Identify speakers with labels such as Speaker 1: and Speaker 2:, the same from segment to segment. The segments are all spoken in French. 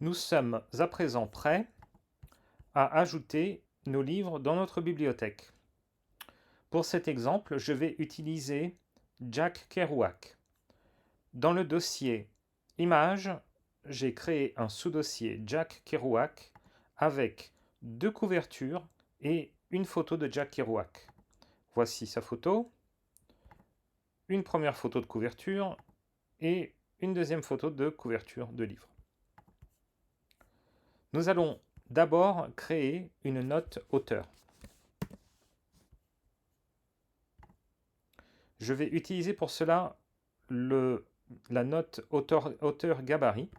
Speaker 1: Nous sommes à présent prêts à ajouter nos livres dans notre bibliothèque. Pour cet exemple, je vais utiliser Jack Kerouac. Dans le dossier Images, j'ai créé un sous-dossier Jack Kerouac avec 2 couvertures et une photo de Jack Kerouac. Voici sa photo, une première photo de couverture et une deuxième photo de couverture de livre. Nous allons d'abord créer une note auteur. Je vais utiliser pour cela la note auteur gabarit.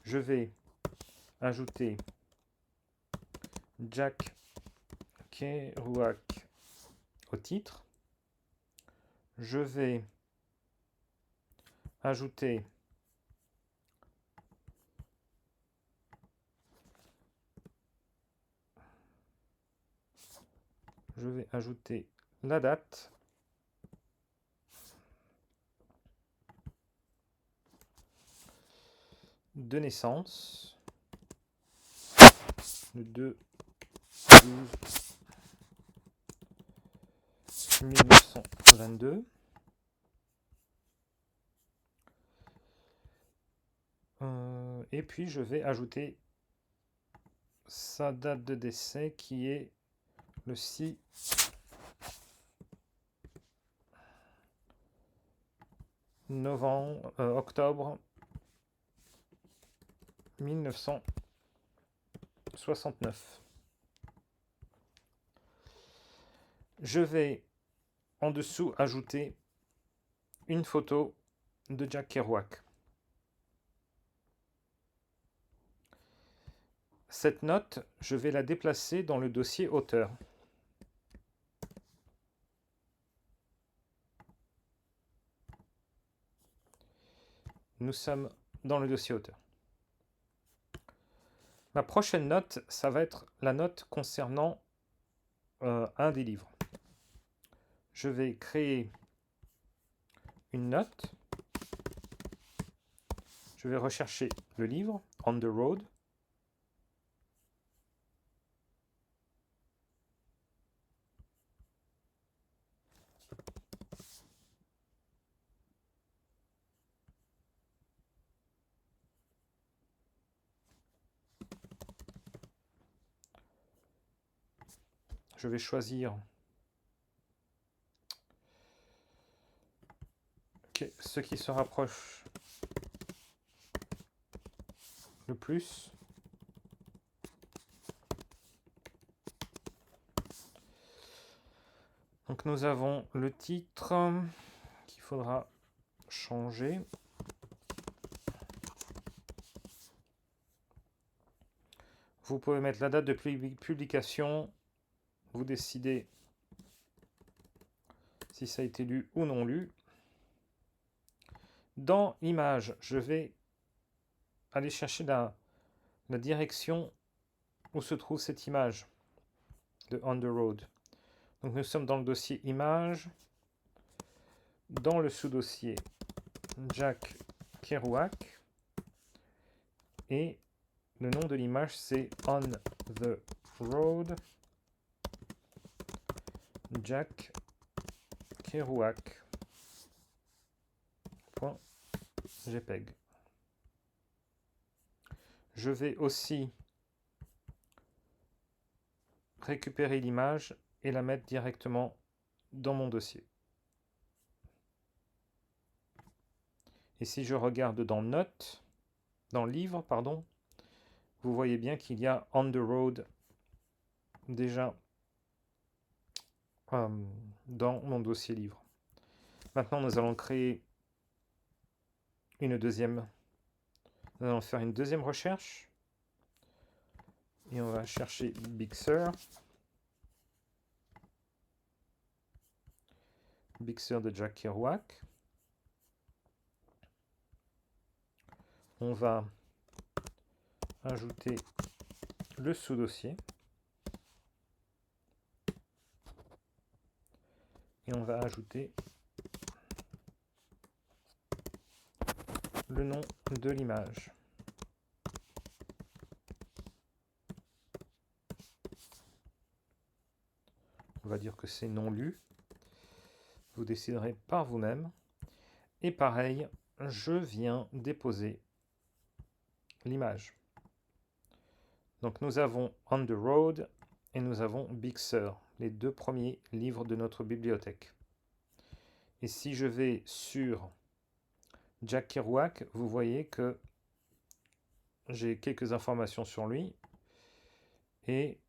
Speaker 1: Je vais ajouter Jack Kerouac au titre. Je vais ajouter la date de naissance, le 2/12/1922. Et puis je vais ajouter sa date de décès qui est le 6 octobre 1969. Je vais en dessous ajouter une photo de Jack Kerouac. Cette note, je vais la déplacer dans le dossier auteur. Nous sommes dans le dossier auteur. Ma prochaine note, ça va être la note concernant un des livres. Je vais créer une note. Je vais rechercher le livre, On the Road. Je vais choisir ce qui se rapproche le plus. Donc nous avons le titre qu'il faudra changer. Vous pouvez mettre la date de publication. Vous décidez si ça a été lu ou non lu. Dans Images, je vais aller chercher la direction où se trouve cette image de On the Road. Donc nous sommes dans le dossier Images, dans le sous-dossier Jack Kerouac, et le nom de l'image c'est On the Road Jack Kerouac.jpg. Je vais aussi récupérer l'image et la mettre directement dans mon dossier. Et si je regarde dans Notes, dans Livre, pardon, vous voyez bien qu'il y a On the Road déjà dans mon dossier livre. Maintenant, nous allons créer nous allons faire une deuxième recherche. Et on va chercher Big Sur. Big Sur de Jack Kerouac. On va ajouter le sous-dossier. Et on va ajouter le nom de l'image. va dire que c'est non lu. Vous déciderez par vous-même. Et pareil, je viens déposer l'image. Donc nous avons On the Road et nous avons Big Sur, les deux premiers livres de notre bibliothèque. Et si je vais sur Jack Kerouac, vous voyez que j'ai quelques informations sur lui. Et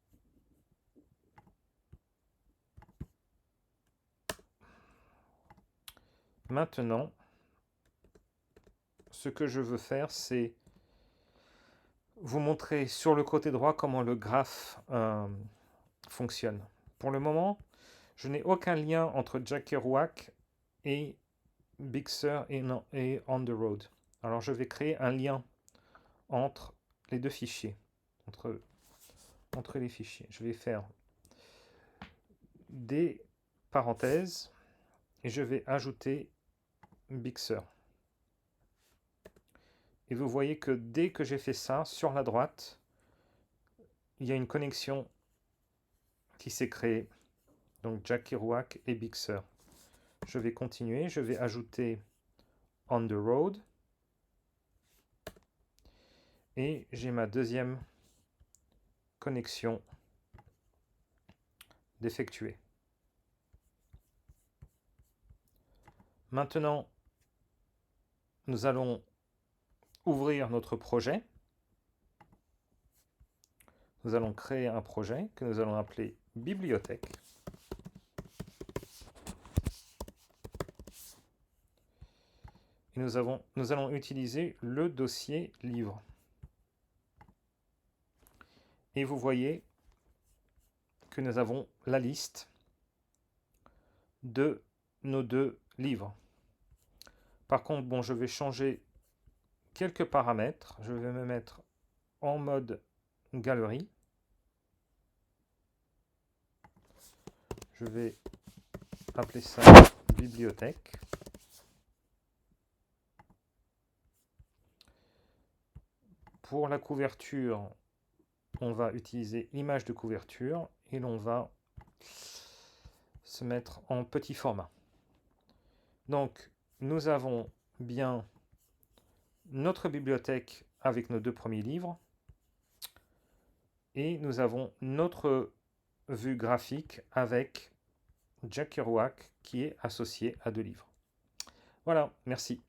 Speaker 1: maintenant, ce que je veux faire, c'est vous montrer sur le côté droit comment le graphe fonctionne. Pour le moment, je n'ai aucun lien entre Jack Kerouac et Big Sur et On the Road. Alors je vais créer un lien entre les deux fichiers, entre les fichiers. Je vais faire des parenthèses et je vais ajouter Big Sur. Et vous voyez que dès que j'ai fait ça, sur la droite, il y a une connexion qui s'est créée. Donc Jack Kerouac et Big Sur. Je vais continuer, je vais ajouter On the Road. Et j'ai ma deuxième connexion d'effectuer. Maintenant, nous allons ouvrir notre projet. Nous allons créer un projet que nous allons appeler bibliothèque. Et nous allons utiliser le dossier livre. Et vous voyez que nous avons la liste de nos deux livres. Par contre, bon, je vais changer quelques paramètres. Je vais me mettre en mode galerie. Je vais appeler ça bibliothèque. Pour la couverture, on va utiliser image de couverture et l'on va se mettre en petit format. Donc, nous avons bien notre bibliothèque avec nos deux premiers livres et nous avons notre vue graphique avec Jack Kerouac qui est associé à deux livres. Voilà, merci.